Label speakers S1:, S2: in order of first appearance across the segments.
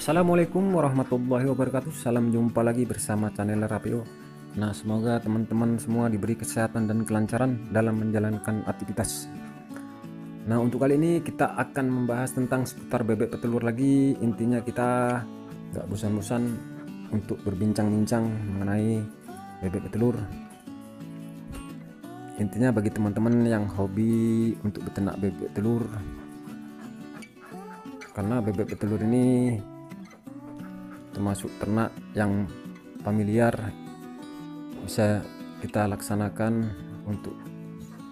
S1: Assalamualaikum warahmatullahi wabarakatuh. Salam jumpa lagi bersama channel Rapio. Nah, semoga teman-teman semua diberi kesehatan dan kelancaran dalam menjalankan aktivitas. Nah, untuk kali ini kita akan membahas tentang seputar bebek petelur lagi. Intinya kita nggak bosan-bosan untuk berbincang-bincang mengenai bebek petelur. Intinya bagi teman-teman yang hobi untuk beternak bebek telur, karena bebek petelur ini termasuk ternak yang familiar, bisa kita laksanakan untuk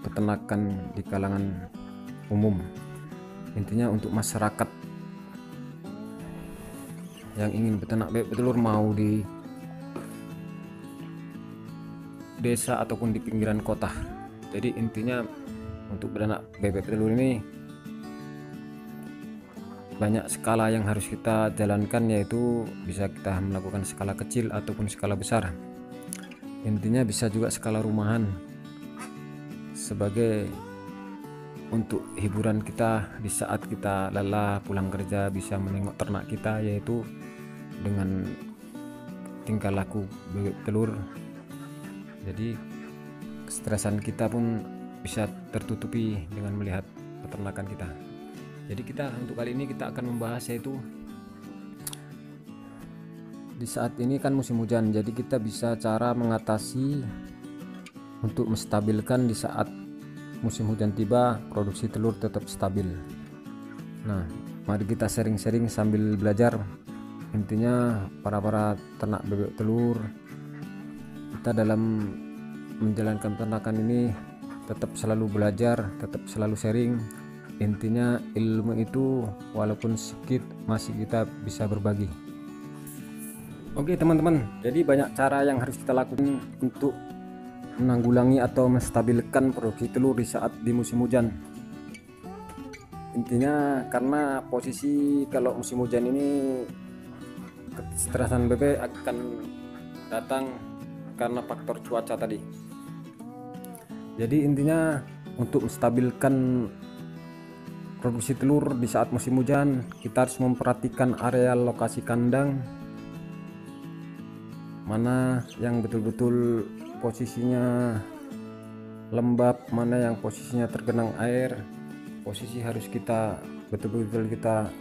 S1: peternakan di kalangan umum. Intinya untuk masyarakat yang ingin beternak bebek petelur, mau di desa ataupun di pinggiran kota. Jadi intinya untuk beternak bebek petelur ini banyak skala yang harus kita jalankan, yaitu bisa kita melakukan skala kecil ataupun skala besar. Intinya bisa juga skala rumahan sebagai untuk hiburan kita di saat kita lelah pulang kerja, bisa menengok ternak kita, yaitu dengan tingkah laku bebek telur. Jadi kesetresan kita pun bisa tertutupi dengan melihat peternakan kita. Jadi kita untuk kali ini kita akan membahas, yaitu di saat ini kan musim hujan, jadi kita bisa cara mengatasi untuk menstabilkan di saat musim hujan tiba, produksi telur tetap stabil. Nah, mari kita sharing-sharing sambil belajar. Intinya para ternak bebek telur, kita dalam menjalankan peternakan ini tetap selalu belajar, tetap selalu sharing. Intinya ilmu itu walaupun sedikit masih kita bisa berbagi. Oke teman-teman, jadi banyak cara yang harus kita lakukan untuk menanggulangi atau menstabilkan produksi telur di saat di musim hujan. Intinya karena posisi kalau musim hujan ini keterserasan bebek akan datang karena faktor cuaca tadi. Jadi intinya untuk menstabilkan produksi telur di saat musim hujan, kita harus memperhatikan area lokasi kandang, mana yang betul-betul posisinya lembab, mana yang posisinya tergenang air. Posisi harus kita betul-betul kita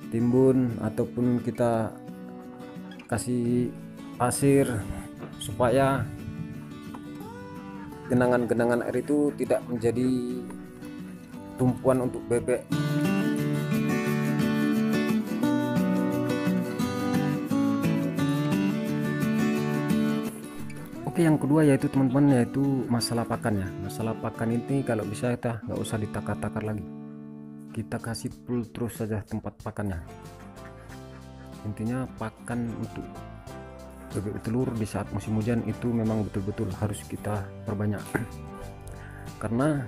S1: timbun ataupun kita kasih pasir supaya genangan-genangan air itu tidak menjadi tumpuan untuk bebek. Oke, yang kedua yaitu teman-teman, yaitu masalah pakan ya. Masalah pakan ini kalau bisa kita nggak usah ditakar-takar lagi, kita kasih full terus saja tempat pakannya. Intinya pakan untuk bebek telur di saat musim hujan itu memang betul-betul harus kita perbanyak karena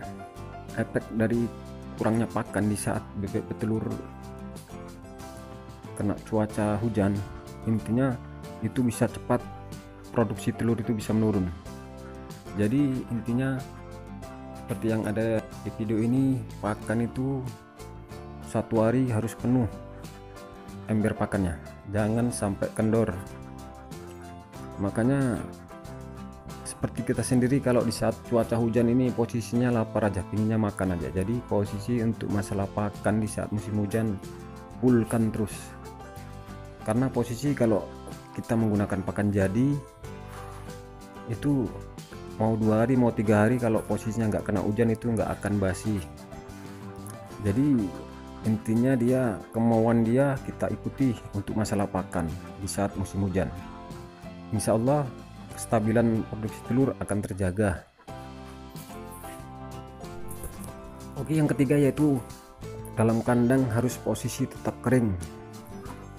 S1: efek dari kurangnya pakan di saat bebek petelur kena cuaca hujan, intinya itu bisa cepat produksi telur itu bisa menurun. Jadi intinya seperti yang ada di video ini, pakan itu satu hari harus penuh ember pakannya, jangan sampai kendor. Makanya seperti kita sendiri, kalau di saat cuaca hujan ini posisinya lapar aja, pinginnya makan aja. Jadi posisi untuk masalah pakan di saat musim hujan fullkan terus, karena posisi kalau kita menggunakan pakan jadi itu mau 2 hari mau 3 hari, kalau posisinya nggak kena hujan itu nggak akan basi. Jadi intinya dia kemauan dia kita ikuti untuk masalah pakan di saat musim hujan. Insya Allah kestabilan produksi telur akan terjaga. Oke, yang ketiga yaitu dalam kandang harus posisi tetap kering.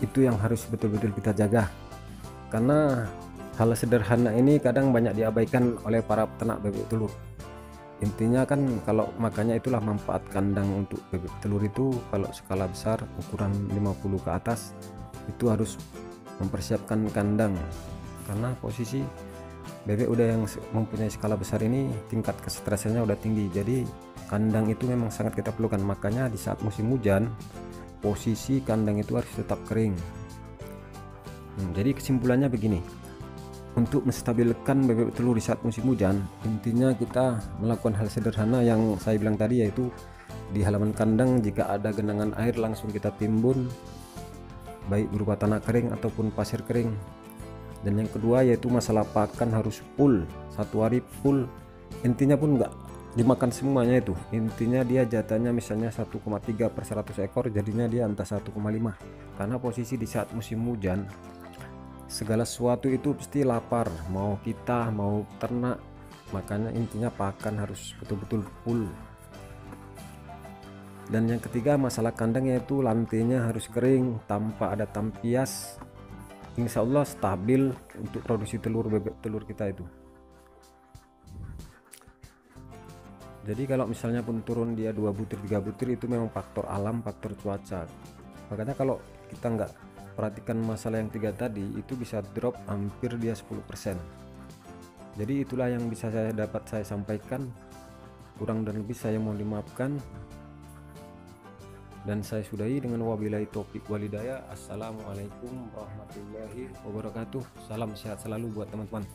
S1: Itu yang harus betul-betul kita jaga, karena hal sederhana ini kadang banyak diabaikan oleh para peternak bebek telur. Intinya kan kalau makanya itulah manfaat kandang untuk bebek telur itu, kalau skala besar ukuran 50 ke atas itu harus mempersiapkan kandang, karena posisi bebek udah yang mempunyai skala besar ini tingkat kesetresannya udah tinggi. Jadi kandang itu memang sangat kita perlukan. Makanya di saat musim hujan posisi kandang itu harus tetap kering. Jadi kesimpulannya begini, untuk menstabilkan bebek telur di saat musim hujan, intinya kita melakukan hal sederhana yang saya bilang tadi, yaitu di halaman kandang jika ada genangan air langsung kita timbun, baik berupa tanah kering ataupun pasir kering. Dan yang kedua yaitu masalah pakan harus full, satu hari full, intinya pun enggak dimakan semuanya itu, intinya dia jatahnya misalnya 1,3 per 100 ekor, jadinya dia entah 1,5, karena posisi di saat musim hujan segala sesuatu itu pasti lapar, mau kita mau ternak, makanya intinya pakan harus betul-betul full. Dan yang ketiga masalah kandang yaitu lantainya harus kering tanpa ada tampias, insya Allah stabil untuk produksi telur bebek telur kita itu. Jadi kalau misalnya pun turun dia 2 butir 3 butir itu memang faktor alam, faktor cuaca, makanya kalau kita nggak perhatikan masalah yang 3 tadi itu bisa drop hampir dia 10%. Jadi itulah yang bisa saya sampaikan, kurang dan lebih saya mohon dimaafkan. Dan saya sudahi dengan wabillahi taufik walhidayah. Assalamualaikum warahmatullahi wabarakatuh. Salam sehat selalu buat teman-teman.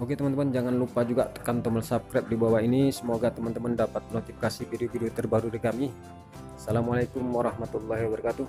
S1: Oke teman-teman, jangan lupa juga tekan tombol subscribe di bawah ini. Semoga teman-teman dapat notifikasi video-video terbaru dari kami. Assalamualaikum warahmatullahi wabarakatuh.